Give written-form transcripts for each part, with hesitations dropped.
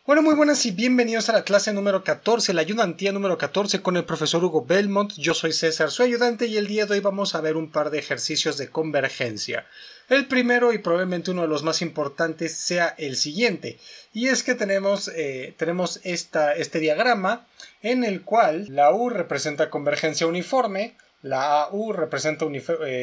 Bueno, muy buenas y bienvenidos a la clase número 14, la ayudantía número 14 con el profesor Hugo Belmont. Yo soy César, su ayudante, y el día de hoy vamos a ver un par de ejercicios de convergencia. El primero, y probablemente uno de los más importantes, sea el siguiente. Y es que tenemos este diagrama en el cual la U representa convergencia uniforme, la AU representa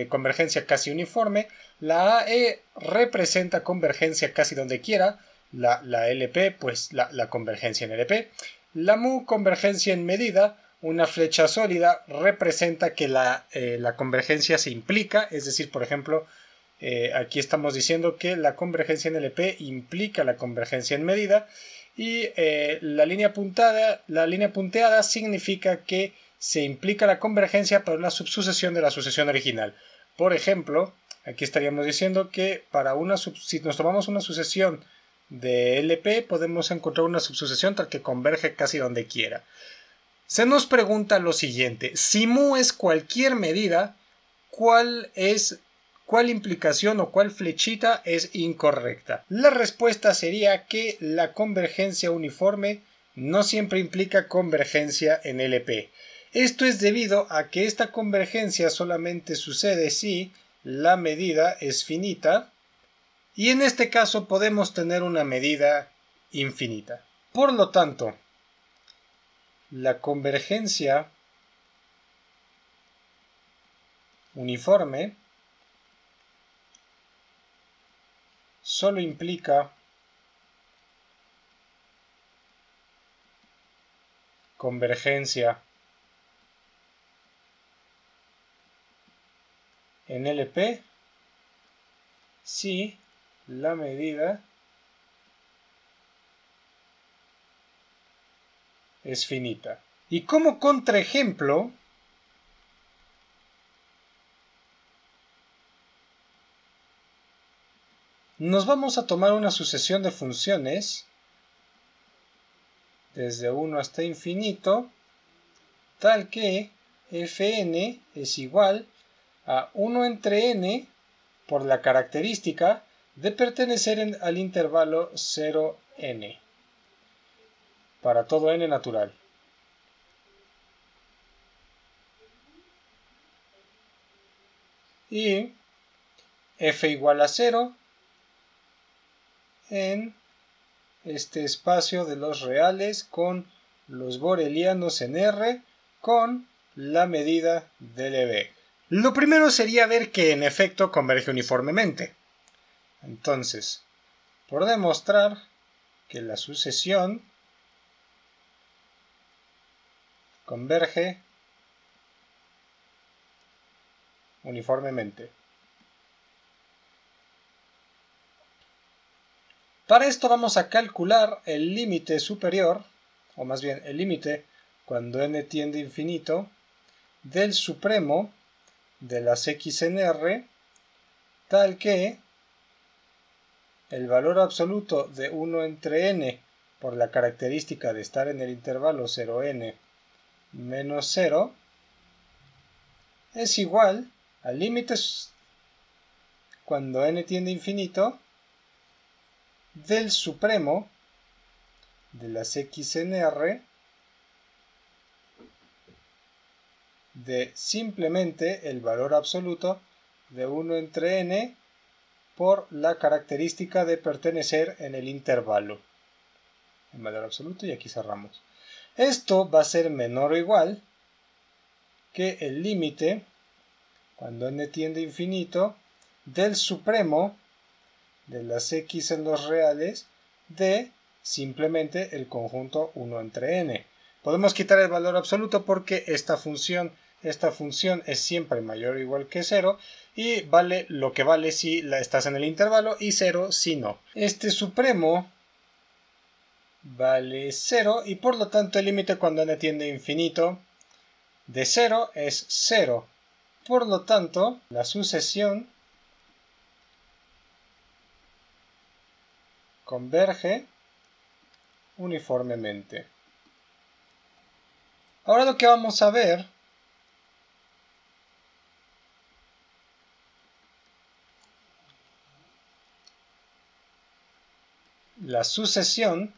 convergencia casi uniforme, la AE representa convergencia casi donde quiera, la LP, pues la convergencia en LP. La mu, convergencia en medida. Una flecha sólida representa que la convergencia se implica, es decir, por ejemplo, aquí estamos diciendo que la convergencia en LP implica la convergencia en medida, y la línea punteada significa que se implica la convergencia para una subsucesión de la sucesión original. Por ejemplo, aquí estaríamos diciendo que si nos tomamos una sucesión de LP, podemos encontrar una subsucesión tal que converge casi donde quiera. Se nos pregunta lo siguiente: si mu es cualquier medida, ¿cuál implicación o cuál flechita es incorrecta? La respuesta sería que la convergencia uniforme no siempre implica convergencia en LP. Esto es debido a que esta convergencia solamente sucede si la medida es finita, y en este caso podemos tener una medida infinita. Por lo tanto, la convergencia uniforme solo implica convergencia en LP si la medida es finita. Y como contraejemplo, nos vamos a tomar una sucesión de funciones desde 1 hasta infinito, tal que fn es igual a 1 entre n por la característica de pertenecer al intervalo 0n para todo n natural. Y f igual a 0 en este espacio de los reales con los borelianos en R con la medida de Lebesgue. Lo primero sería ver que en efecto converge uniformemente. Entonces, por demostrar que la sucesión converge uniformemente. Para esto vamos a calcular el límite superior, o más bien el límite cuando n tiende a infinito, del supremo de las x en R, tal que el valor absoluto de 1 entre n por la característica de estar en el intervalo 0n menos 0 es igual al límite cuando n tiende a infinito del supremo de las x en R de simplemente el valor absoluto de 1 entre n por la característica de pertenecer en el intervalo. En valor absoluto, y aquí cerramos. Esto va a ser menor o igual que el límite cuando n tiende a infinito del supremo de las x en los reales de simplemente el conjunto 1 entre n. Podemos quitar el valor absoluto porque esta función es siempre mayor o igual que 0 y vale lo que vale si estás en el intervalo y 0 si no. Este supremo vale 0 y por lo tanto el límite cuando n tiende a infinito de 0 es 0. Por lo tanto, la sucesión converge uniformemente. Ahora lo que vamos a ver la sucesión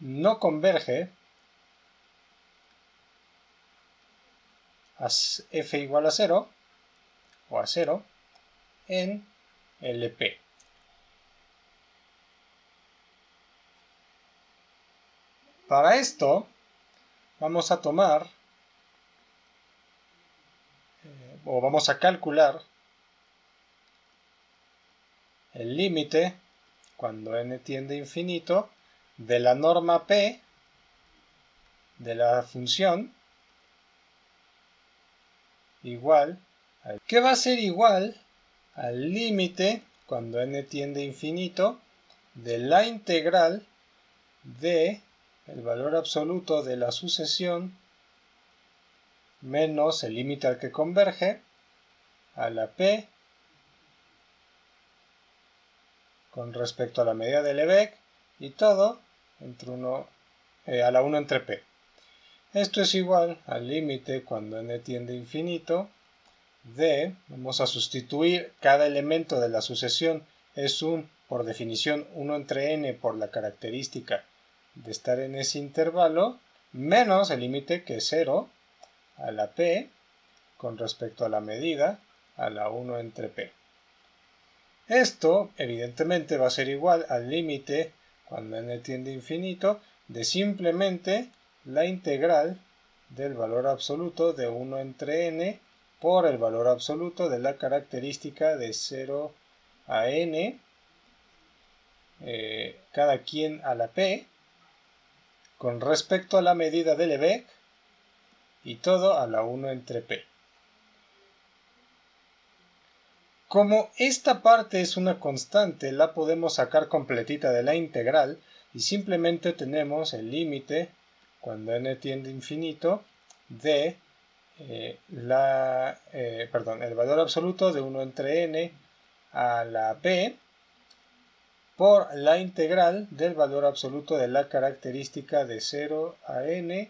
no converge a f igual a 0 o a 0 en LP. Para esto vamos a tomar o vamos a calcular el límite cuando n tiende a infinito de la norma p de la función igual que va a ser igual al límite cuando n tiende a infinito de la integral de el valor absoluto de la sucesión menos el límite al que converge a la p con respecto a la medida de Lebesgue y todo entre a la 1 entre p. Esto es igual al límite cuando n tiende a infinito de, vamos a sustituir cada elemento de la sucesión, es por definición 1 entre n por la característica de estar en ese intervalo, menos el límite que es 0 a la p con respecto a la medida a la 1 entre p. Esto, evidentemente, va a ser igual al límite, cuando n tiende a infinito, de simplemente la integral del valor absoluto de 1 entre n por el valor absoluto de la característica de 0 a n, cada quien a la p, con respecto a la medida de Lebesgue, y todo a la 1 entre p. Como esta parte es una constante, la podemos sacar completita de la integral y simplemente tenemos el límite cuando n tiende a infinito de el valor absoluto de 1 entre n a la p por la integral del valor absoluto de la característica de 0 a n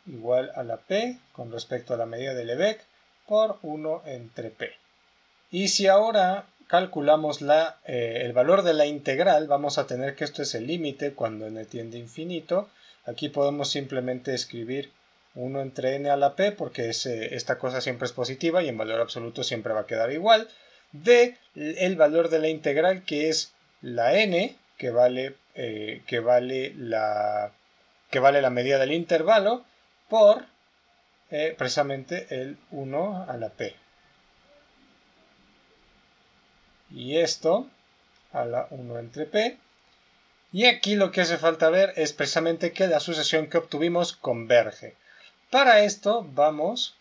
igual a la p con respecto a la medida de Lebesgue por 1 entre p. Y si ahora calculamos el valor de la integral, vamos a tener que esto es el límite cuando n tiende a infinito. Aquí podemos simplemente escribir 1 entre n a la p porque esta cosa siempre es positiva y en valor absoluto siempre va a quedar igual. De el valor de la integral que es la n, que vale la medida del intervalo, por precisamente el 1 a la p. Y esto a la 1 entre p. Y aquí lo que hace falta ver es precisamente que la sucesión que obtuvimos converge. Para esto vamos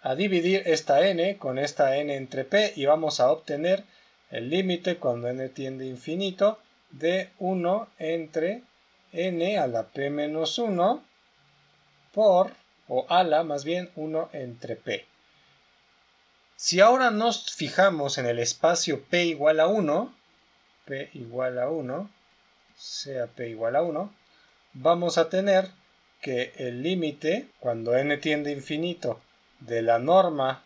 a dividir esta n con esta n entre p y vamos a obtener el límite cuando n tiende a infinito de 1 entre n a la p menos 1 por, o a la más bien 1 entre p. Si ahora nos fijamos en el espacio p igual a 1, sea p igual a 1, vamos a tener que el límite, cuando n tiende a infinito, de la norma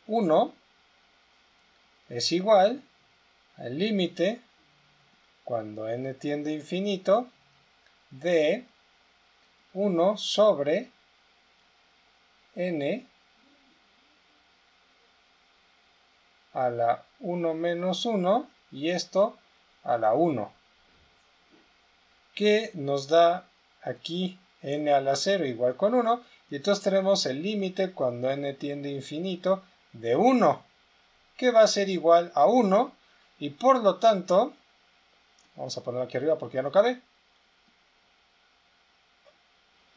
1 es igual al límite, cuando n tiende a infinito, de 1 sobre n a la 1 menos 1 y esto a la 1, que nos da aquí n a la 0 igual con 1 y entonces tenemos el límite cuando n tiende a infinito de 1, que va a ser igual a 1 y por lo tanto, vamos a ponerlo aquí arriba porque ya no cabe,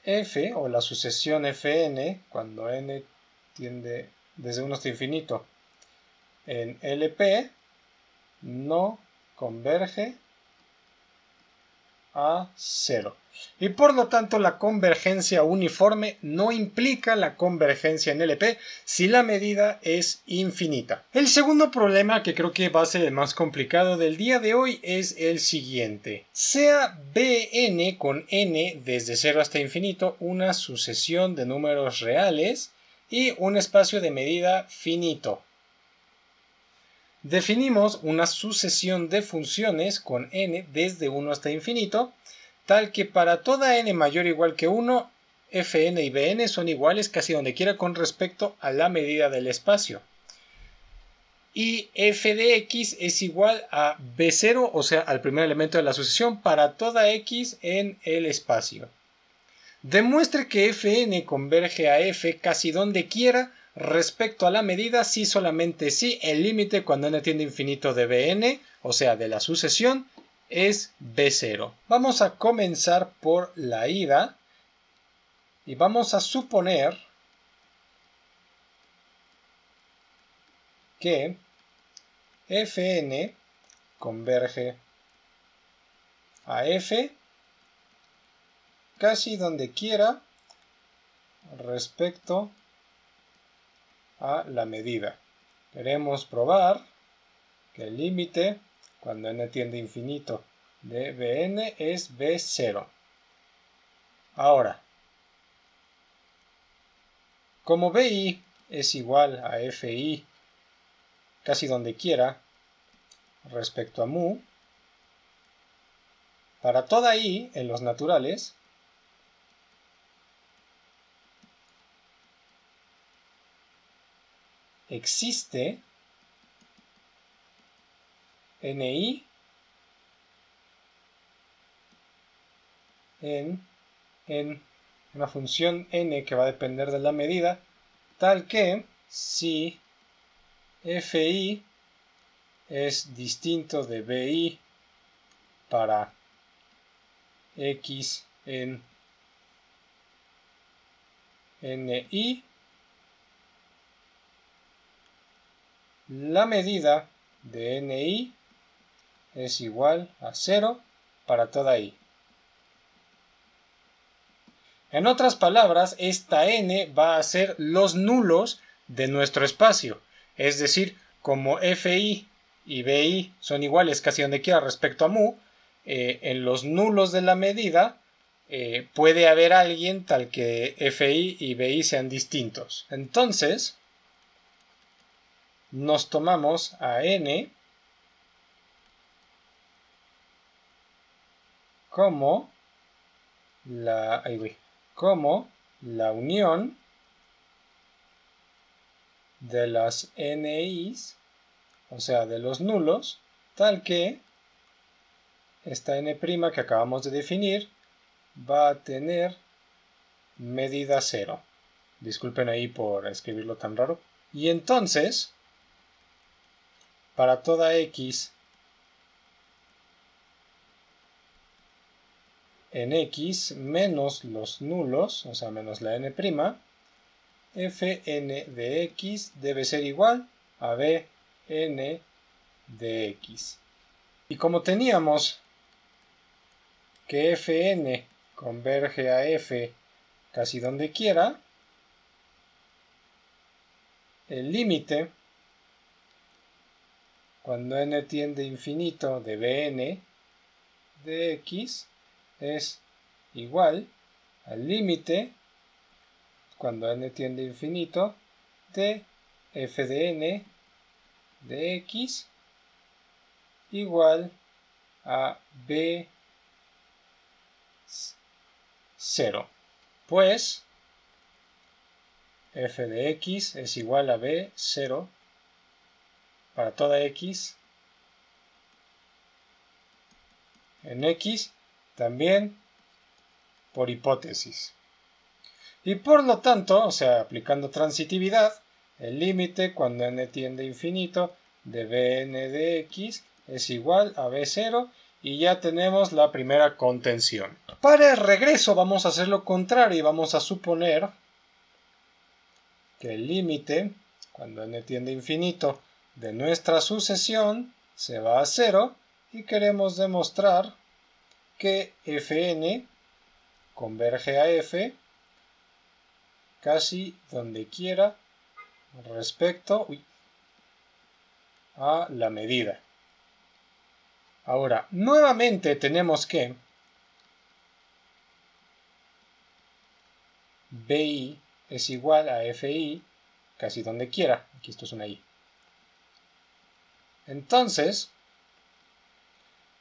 f o la sucesión fn cuando n tiende desde 1 hasta infinito en LP no converge a 0. Y por lo tanto la convergencia uniforme no implica la convergencia en LP si la medida es infinita. El segundo problema, que creo que va a ser el más complicado del día de hoy, es el siguiente. Sea Bn con n desde 0 hasta infinito una sucesión de números reales y un espacio de medida finito. Definimos una sucesión de funciones con n desde 1 hasta infinito, tal que para toda n mayor o igual que 1, fn y bn son iguales casi donde quiera con respecto a la medida del espacio. Y f de x es igual a b0, o sea, al primer elemento de la sucesión, para toda x en el espacio. Demuestre que fn converge a f casi donde quiera respecto a la medida si solamente si el límite cuando n tiende a infinito de bn, o sea, de la sucesión, es b0. Vamos a comenzar por la ida y vamos a suponer que fn converge a f casi donde quiera respecto a la medida. Queremos probar que el límite cuando n tiende a infinito de bn es b0. Ahora, como bi es igual a fi casi donde quiera respecto a mu, para toda i en los naturales, existe ni en una función n que va a depender de la medida, tal que si fi es distinto de bi para x en ni, la medida de ni es igual a 0 para toda i. En otras palabras, esta n va a ser los nulos de nuestro espacio. Es decir, como fi y bi son iguales casi donde quiera respecto a mu, en los nulos de la medida puede haber alguien tal que fi y bi sean distintos. Entonces, nos tomamos a n como la unión de las ni's, o sea, de los nulos, tal que esta n' que acabamos de definir va a tener medida 0. Disculpen ahí por escribirlo tan raro. Y entonces, para toda x en x menos los nulos, o sea, menos la n', fn de x debe ser igual a bn de x. Y como teníamos que fn converge a f casi donde quiera, el límite cuando n tiende a infinito de bn de x es igual al límite cuando n tiende a infinito de f de n de x igual a b0. Pues f de x es igual a b0 para toda x en x, también por hipótesis. Y por lo tanto, o sea, aplicando transitividad, el límite cuando n tiende a infinito de bn de x es igual a b0 y ya tenemos la primera contención. Para el regreso vamos a hacer lo contrario y vamos a suponer que el límite cuando n tiende a infinito de nuestra sucesión se va a 0 y queremos demostrar que fn converge a f casi donde quiera respecto a la medida. Ahora, nuevamente tenemos que bi es igual a fi casi donde quiera. Aquí esto es una i. Entonces,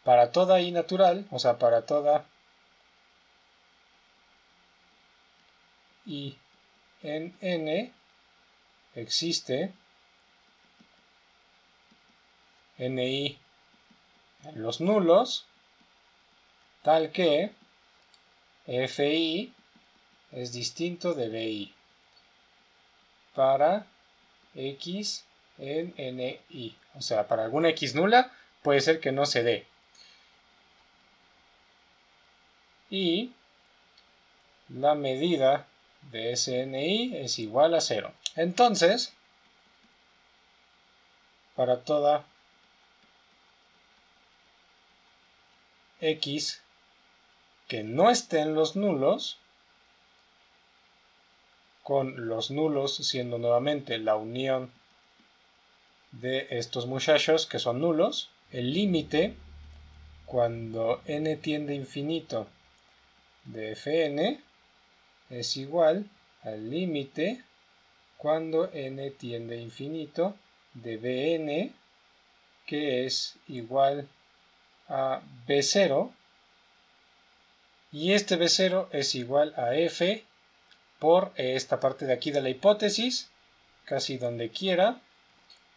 para toda i natural, o sea, para toda i en n, existe ni en los nulos, tal que fi es distinto de bi para x en ni. O sea, para alguna x nula puede ser que no se dé. Y la medida de ese ni es igual a 0. Entonces, para toda x que no esté en los nulos, con los nulos siendo nuevamente la unión de estos muchachos que son nulos, el límite cuando n tiende a infinito de fn es igual al límite cuando n tiende a infinito de bn, que es igual a b0, y este b0 es igual a f por esta parte de aquí de la hipótesis, casi donde quiera,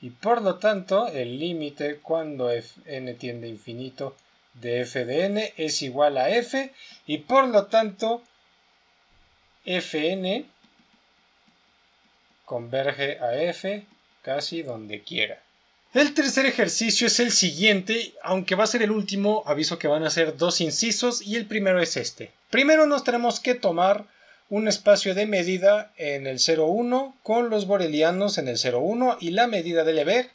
y por lo tanto el límite cuando n tiende a infinito de f de n es igual a f, y por lo tanto fn converge a f casi donde quiera. El tercer ejercicio es el siguiente, aunque va a ser el último, aviso que van a ser dos incisos y el primero es este. Primero nos tenemos que tomar un espacio de medida en el 0,1 con los borelianos en el 0,1 y la medida de Lebesgue.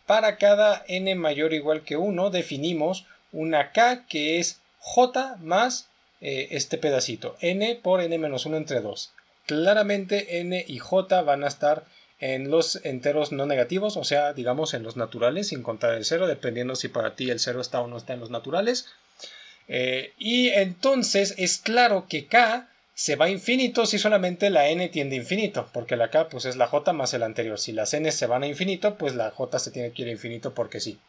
Para cada n mayor o igual que 1 definimos una k que es j más este pedacito, n por n-1 entre 2. Claramente n y j van a estar en los enteros no negativos, o sea, digamos en los naturales, sin contar el 0, dependiendo si para ti el 0 está o no está en los naturales. Y entonces es claro que k se va a infinito si solamente la n tiende a infinito, porque la k pues es la j más el anterior. Si las n se van a infinito, pues la j se tiene que ir a infinito porque sí.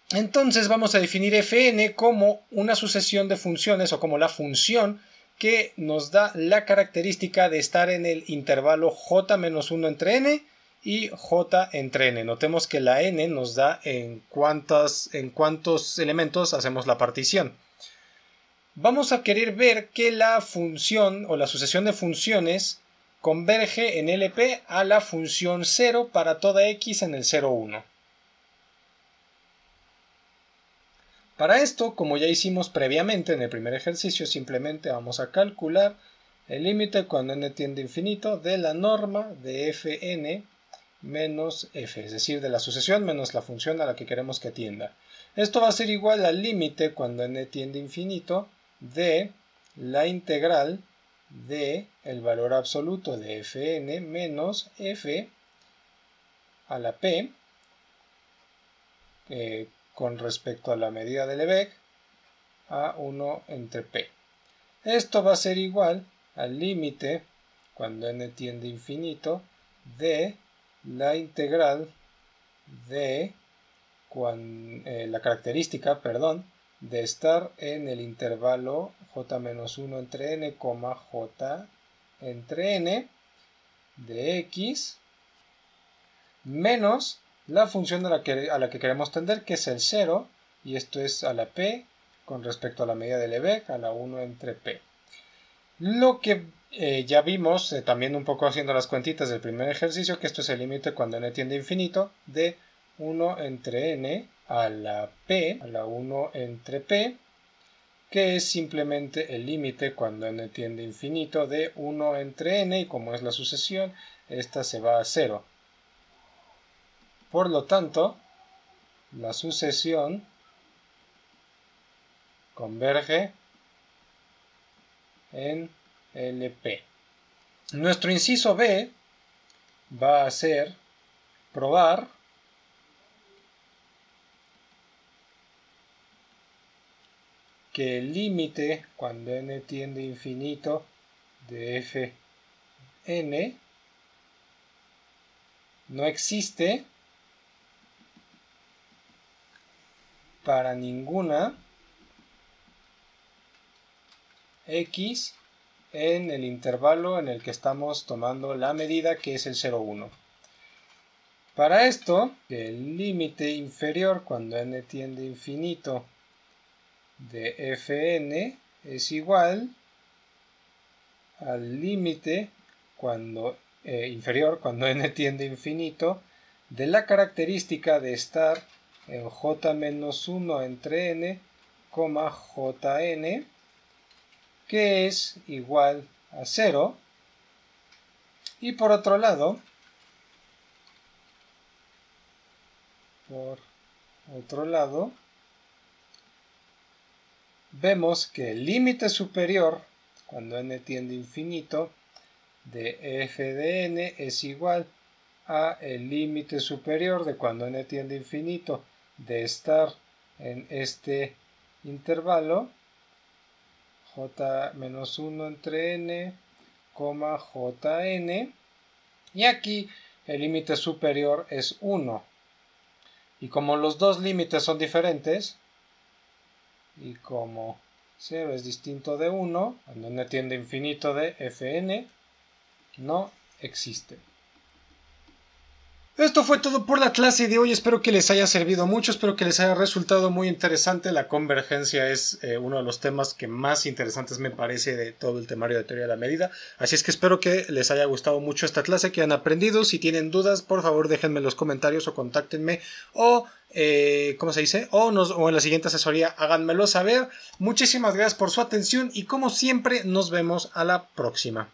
Entonces vamos a definir fn como una sucesión de funciones o como la función que nos da la característica de estar en el intervalo j-1 entre n y j entre n. Notemos que la n nos da en cuántos elementos hacemos la partición. Vamos a querer ver que la función o la sucesión de funciones converge en LP a la función 0 para toda x en el 0,1. Para esto, como ya hicimos previamente en el primer ejercicio, simplemente vamos a calcular el límite cuando n tiende a infinito de la norma de fn menos f, es decir, de la sucesión menos la función a la que queremos que tienda. Esto va a ser igual al límite cuando n tiende a infinito de la integral de el valor absoluto de fn menos f a la p con respecto a la medida de Lebesgue a 1 entre p. Esto va a ser igual al límite cuando n tiende a infinito de la integral de la característica, perdón, de estar en el intervalo j-1 entre n, j entre n de x menos la función a la que queremos tender, que es el 0, y esto es a la p con respecto a la medida de Lebesgue a la 1 entre p. Lo que ya vimos, también un poco haciendo las cuentitas del primer ejercicio, que esto es el límite cuando n tiende a infinito de 1 entre n a la p, a la 1 entre p, que es simplemente el límite cuando n tiende a infinito de 1 entre n, y como es la sucesión, esta se va a 0. Por lo tanto, la sucesión converge en LP. Nuestro inciso B va a ser probar que el límite cuando n tiende a infinito de fn no existe para ninguna x en el intervalo en el que estamos tomando la medida, que es el 0,1. Para esto, el límite inferior cuando n tiende a infinito de fn es igual al límite inferior cuando n tiende a infinito de la característica de estar en j-1 entre n, jn, que es igual a 0. Y por otro lado, vemos que el límite superior cuando n tiende a infinito de f de n es igual a el límite superior de cuando n tiende a infinito de estar en este intervalo, j-1 entre n, jn, y aquí el límite superior es 1. Y como los dos límites son diferentes, y como 0 es distinto de 1, cuando n tiende a infinito de fn no existe. Esto fue todo por la clase de hoy, espero que les haya servido mucho, espero que les haya resultado muy interesante. La convergencia es uno de los temas que más interesantes me parece de todo el temario de teoría de la medida, así es que espero que les haya gustado mucho esta clase, que han aprendido. Si tienen dudas, por favor déjenme en los comentarios o contáctenme o ¿cómo se dice? O en la siguiente asesoría háganmelo saber. Muchísimas gracias por su atención y como siempre nos vemos a la próxima.